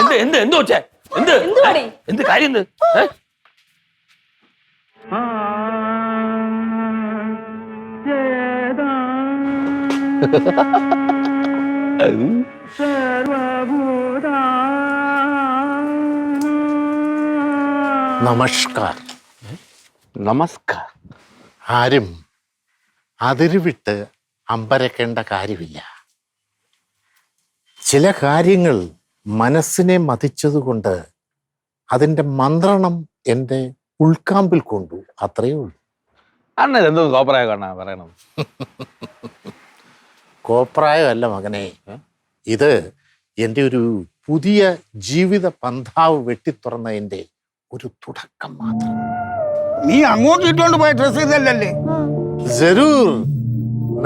എന്ത് എന്ത് എന്ത് വെച്ചേ എന്ത് എന്ത് കാര്യം എന്ത് നമസ്കാർ. നമസ്കാർ. ആരും അതിരുവിട്ട് അമ്പരക്കേണ്ട കാര്യമില്ല. ചില കാര്യങ്ങൾ മനസ്സിനെ മതിച്ചതുകൊണ്ട് അതിൻ്റെ മന്ത്രണം എൻ്റെ ഉൾക്കാമ്പിൽ കൊണ്ടു, അത്രയേ ഉള്ളൂ. അണ്ണൻ എന്തോ കോപ്പറായ കാണാ പറയണം. കോപ്രായമല്ല മകനെ, ഇത് എൻ്റെ ഒരു പുതിയ ജീവിത പന്ഥാവ് വെട്ടിത്തുറന്നതിൻ്റെ ഒരു തുടക്കം മാത്രം. നീ അങ്ങോട്ട് ഇട്ടുകൊണ്ട് പോയ ഡ്രസ് ഇതല്ലേ? ജറൂർ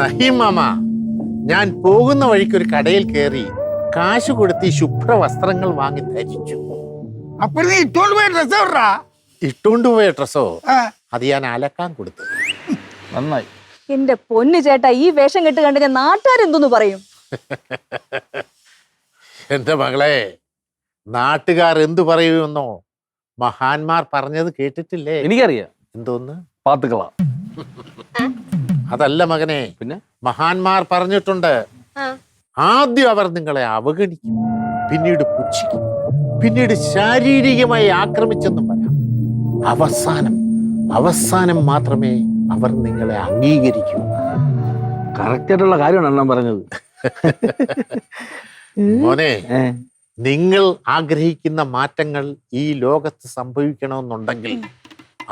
നഹി മാമ. ഞാൻ പോകുന്ന വഴിക്ക് ഒരു കടയിൽ കയറി കാശ് കൊടുത്ത് ശുഭ്ര വസ്ത്രങ്ങൾ വാങ്ങി ധരിച്ചു. അപ്പോൾ നീ ഇട്ടുകൊണ്ട് പോയ ഡ്രസ് എവിടാ? ഇട്ടുകൊണ്ട് പോയ ഡ്രസ്സോ അത് ഞാൻ അലക്കാൻ കൊടുത്തു. നന്നായി. എന്റെ പൊന്നു ചേട്ടാ, ഈ വേഷം കെട്ട് കണ്ടിട്ട് നാട്ടുകാരെന്തോന്ന് പറയും? എന്റെ മകളെ, നാട്ടുകാർ എന്തു പറയുമെന്നോ മഹാന്മാർ പറഞ്ഞത് കേട്ടിട്ടില്ലേ? എനിക്കറിയാം. എന്തോന്ന്? പാത്തുക്കള. അതല്ല മകനെ, പിന്നെ മഹാന്മാർ പറഞ്ഞിട്ടുണ്ട്, ആദ്യം അവർ നിങ്ങളെ അവഗണിക്കും, പിന്നീട് പുച്ഛിക്കും, പിന്നീട് ശാരീരികമായി ആക്രമിച്ചെന്നും പറയാം. അവസാനം മാത്രമേ അവർ നിങ്ങളെ അംഗീകരിക്കൂ. കറക്റ്റായിട്ടുള്ള കാര്യമാണ് അണ്ണൻ പറഞ്ഞത്. മോനെ, നിങ്ങൾ ആഗ്രഹിക്കുന്ന മാറ്റങ്ങൾ ഈ ലോകത്ത് സംഭവിക്കണമെന്നുണ്ടെങ്കിൽ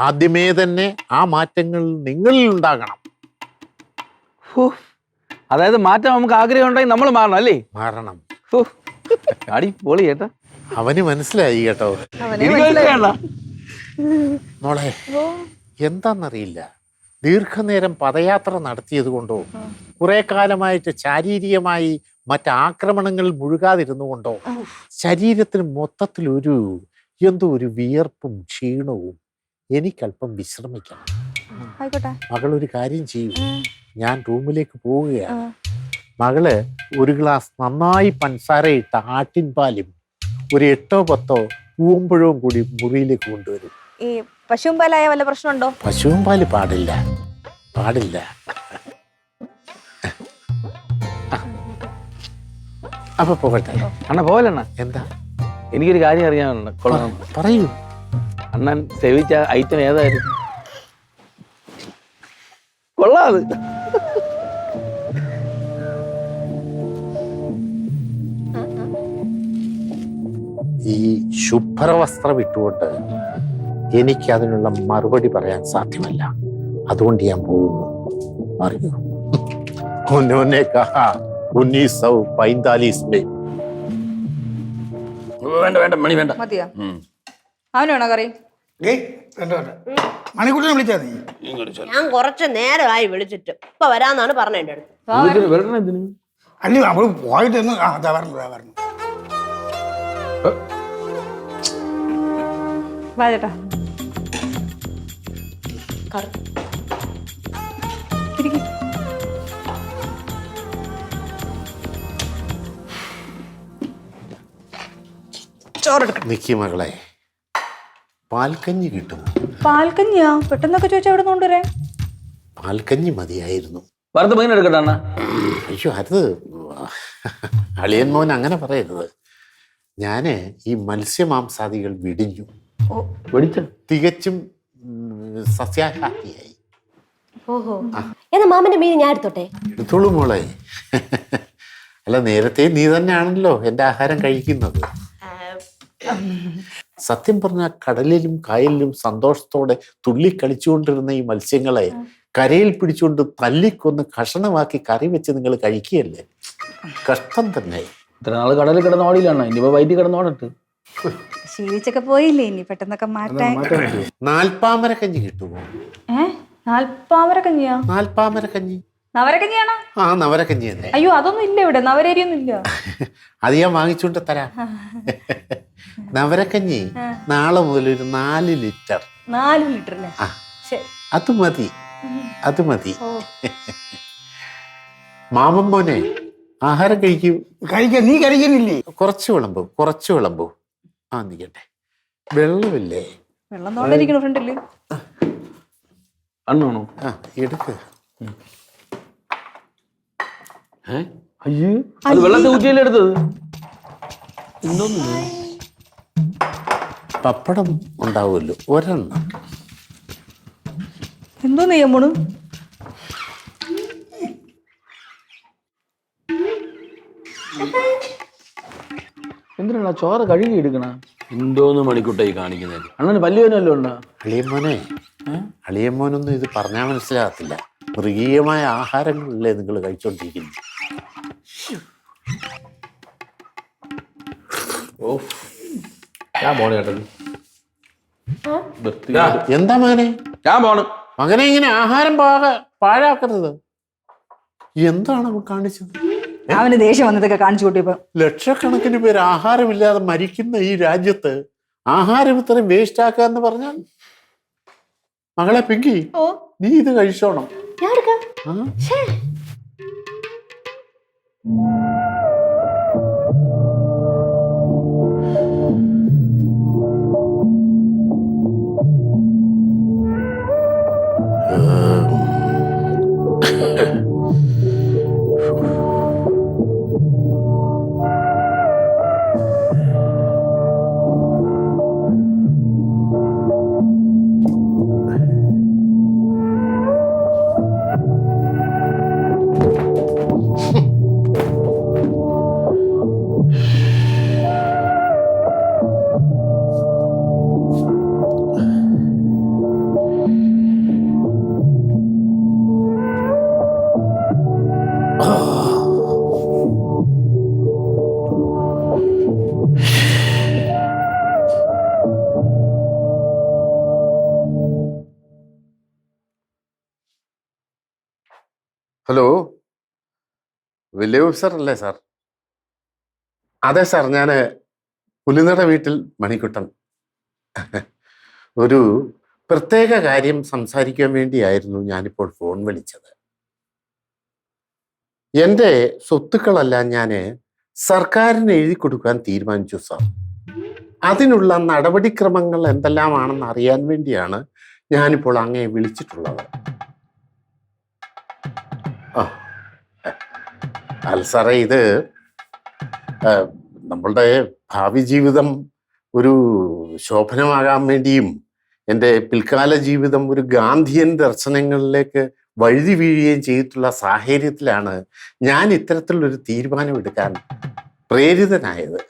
ആദ്യമേ തന്നെ ആ മാറ്റങ്ങൾ നിങ്ങളിൽ ഉണ്ടാകണം. അതായത് മാറ്റം നമുക്ക് ആഗ്രഹം ഉണ്ടെങ്കിൽ നമ്മൾ മാറണം അല്ലേ? മാറണം. അടി പൊളി ചേട്ടാ. അവന് മനസ്സിലായി കേട്ടോ. മോളെ, എന്താന്നറിയില്ല, ദീർഘനേരം പദയാത്ര നടത്തിയത് കൊണ്ടോ കുറെ കാലമായിട്ട് ശാരീരികമായി മറ്റാക്രമണങ്ങൾ മുഴുകാതിരുന്നു കൊണ്ടോ ശരീരത്തിന് മൊത്തത്തിൽ എന്തോ ഒരു വിയർപ്പും ക്ഷീണവും. എനിക്കല്പം വിശ്രമിക്കണം. മകളൊരു കാര്യം ചെയ്യൂ, ഞാൻ റൂമിലേക്ക് പോവുകയാണ്. മകള് ഒരു ഗ്ലാസ് നന്നായി പഞ്ചസാരയിട്ട ആട്ടിൻപാലും ഒരു 8-10 പൂമ്പഴവും കൂടി മുറിയിലേക്ക് കൊണ്ടുവരും. ഈ പശുവും പാലായ വല്ല പ്രശ്നമുണ്ടോ? പശുവും പാല് പാടില്ല. അപ്പൊ പോകട്ടെ. അണ്ണ പോവല്ലണ്ണ. എന്താ? എനിക്കൊരു കാര്യം അറിയാനുണ്ട്. കൊള്ളാം, പറയൂ. അണ്ണൻ സേവിച്ച ഐറ്റം ഏതായിരുന്നു? കൊള്ളാത്. ഈ ശുഭ്രവസ്ത്രം ഇട്ടുകൊണ്ട് എനിക്ക് അതിനുള്ള മറുപടി പറയാൻ സാധ്യമല്ല. അതുകൊണ്ട് ഞാൻ പോകുന്നു. അറിയൂ, 1945 വേണ്ട മണി വേണ്ട. മതിയോ? അവനാണോ കറി? മണിക്കൂട്ടിനെ വിളിച്ചാ നീ? ഞാൻ കുറച്ച് നേരമായി വിളിച്ചിട്ട് ഇപ്പൊ വരാന്നാണ് പറഞ്ഞ എന്റെ അടുത്ത്. അല്ല, അവള് പോയിട്ട് പറഞ്ഞു. വാ ചേട്ടാ. നിക്കി മകളെ, പാൽക്കഞ്ഞി കിട്ടും? പാൽക്കഞ്ഞിയാ? പെട്ടെന്നൊക്കെ ചോദിച്ചാ എവിടെ കൊണ്ടുവരേ? പാൽക്കഞ്ഞി മതിയായിരുന്നു. വറുത്ത് മീൻ എടുക്കട്ടെ അണ്ണ? അയ്യോ, അത് അളിയൻ മോൻ അങ്ങനെ പറയരുത്. ഞാന് ഈ മത്സ്യമാംസാദികൾ വെടിഞ്ഞു. തികച്ചും സസ്യാഹാരിയായി. ഓഹോ, എന്നാ മാമന്റെ മീൻ ഞാൻ എടുത്തോട്ടെ? എടുത്തോളൂ മോളെ. അല്ല, നേരത്തെ നീ തന്നെയാണല്ലോ എൻ്റെ ആഹാരം കഴിക്കുന്നത്. സത്യം പറഞ്ഞ കടലിലും കായലിലും സന്തോഷത്തോടെ തുള്ളിക്കളിച്ചുകൊണ്ടിരുന്ന ഈ മത്സ്യങ്ങളെ കരയിൽ പിടിച്ചുകൊണ്ട് തല്ലിക്കൊന്ന് കഷണമാക്കി കറി വെച്ച് നിങ്ങൾ കഴിക്കുകയല്ലേ? കഷ്ടം തന്നെ. ഇത്ര നാള് കടലിൽ കിടന്ന ഓടിയിലാണ്, ഇനിയിപ്പോ വൈദ്യുതി കിടന്നോടട്ട്. ശീലിച്ചൊക്കെ പോയില്ലേ, ഇനി പെട്ടെന്നൊക്കെ മാറ്റാൻ. നാൽപ്പാമര കഞ്ഞി കിട്ടുമോ? നാൽപ്പാമര കഞ്ഞിയാ? നാൽപ്പാമര കഞ്ഞി നവരക്കഞ്ഞിയാണോ? ആ, നവരക്കഞ്ഞി തന്നെ. അയ്യോ, അതൊന്നും ഇല്ല ഇവിടെ, നവരരിയൊന്നും ഇല്ല. അത് ഞാൻ വാങ്ങിച്ചുകൊണ്ട് തരാം. നവരക്കഞ്ഞി നാളെ മുതൽ ഒരു 4 ലിറ്റർ. 4 ലിറ്ററിന്? അത് മതി. മാമൻ മോനെ, ആഹാരം കഴിക്കും. കഴിക്കാൻ നീ കഴിക്കുന്നില്ലേ? കുറച്ച് വിളമ്പൂ. ആ നിക്കട്ടെ. വെള്ളമില്ലേ? വെള്ളം തോണ്ടിരിക്കണ ഫ്രണ്ടില്. അണ്ണാണോ? ആ എടുക്ക്. അയ്യോ, അത് വെള്ളത്തെ ഊറ്റിയല്ലേ എടുത്തത്? എന്തോന്നു? പപ്പടം ഉണ്ടാവുമല്ലോ ഒരെണ്ണം. എന്തോ നെയ്യമ്മോണ്? എന്തിനാ ചോറ് കഴുകി എടുക്കണ? എന്തോന്ന് മണിക്കൂട്ടായി കാണിക്കുന്നത്? അണ്ണന് പല്ലുവേനല്ലോ ഉണ്ടോ? അളിയമ്മോനൊന്നും ഇത് പറഞ്ഞാൽ മനസ്സിലാകത്തില്ല. മൃഗീയമായ ആഹാരങ്ങളല്ലേ നിങ്ങൾ കഴിച്ചോണ്ടിരിക്കുന്നത്. ഞാൻ പോണ കേട്ടത്. എന്താ മകനെ? ഞാൻ പോണ്. മകനെ ഇങ്ങനെ ആഹാരം പാഴാക്കരുത്. എന്താണ് അവൻ കാണിച്ചത്? അവന് ദേഷ്യം വന്നതൊക്കെ കാണിച്ചു കൂട്ടിയപ്പോ. ലക്ഷക്കണക്കിന് പേര് ആഹാരമില്ലാതെ മരിക്കുന്ന ഈ രാജ്യത്ത് ആഹാരം ഇത്രയും വേസ്റ്റ് ആക്കുക എന്ന് പറഞ്ഞാൽ, മകളെ പിങ്കി, നീ ഇത് കഴിച്ചോണം. ഹലോ, വില്ലേജ് ഓഫീസർ അല്ലേ സാർ? അതെ സാർ, ഞാൻ പുലിനട വീട്ടിൽ മണിക്കുട്ടൻ. ഒരു പ്രത്യേക കാര്യം സംസാരിക്കാൻ വേണ്ടിയായിരുന്നു ഞാനിപ്പോൾ ഫോൺ വിളിച്ചത്. എൻ്റെ സ്വത്തുക്കളെല്ലാം ഞാൻ സർക്കാരിന് എഴുതി കൊടുക്കാൻ തീരുമാനിച്ചു സാർ. അതിനുള്ള നടപടിക്രമങ്ങൾ എന്തെല്ലാമാണെന്ന് അറിയാൻ വേണ്ടിയാണ് ഞാനിപ്പോൾ അങ്ങയെ വിളിച്ചിട്ടുള്ളത്. അല്ല സാറേ, ഇത് നമ്മളുടെ ഭാവി ജീവിതം ഒരു ശോഭനമാകാൻ വേണ്ടിയും എൻ്റെ പിൽക്കാല ജീവിതം ഒരു ഗാന്ധിയൻ ദർശനങ്ങളിലേക്ക് വഴുതി വീഴുകയും ചെയ്തിട്ടുള്ള സാഹചര്യത്തിലാണ് ഞാൻ ഇത്തരത്തിലുള്ളൊരു തീരുമാനം എടുക്കാൻ പ്രേരിതനായത്.